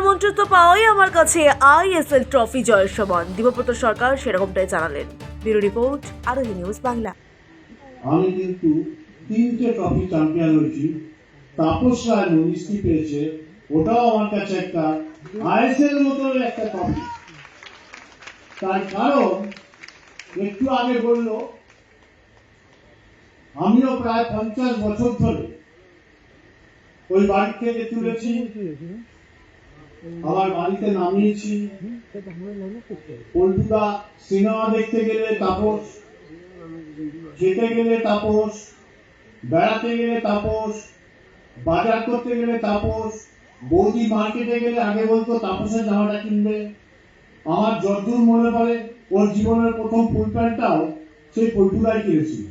আমন্ত্রিত পাওয়াই আমার কাছে আইএসএল ট্রফি জয়ের সমান, দীপব্রত সরকার সেরকমটাই জানালেন। ব্যুরো রিপোর্ট, আরোহী নিউজ বাংলা। আমি কিন্তু 3টে ট্রফি চ্যাম্পিয়ন হয়েছি। তাপস রায় 19টি পেয়েছে, ওটাও আমার কাছে একটা আইএসএল মতো একটা ট্রফি। তার কারণ একটু আগে বললো, আমিও প্রায় 50 বছর ধরে ওই বাড়ি থেকে তুলেছি, আমার বাড়িতে নামিয়েছি। পল্টুদা সিনেমা দেখতে গেলে তাপস, খেতে গেলে তাপস, বেড়াতে গেলে তাপস, বাজার করতে গেলে তাপস, বৌদি মার্কেটে গেলে আগে বলতো তাপসের জামাটা কিনবে। আমার যতদূর মনে পড়ে ওর জীবনের প্রথম ফুল প্যান্টটাও সেই পল্টুদাই কিনেছিল।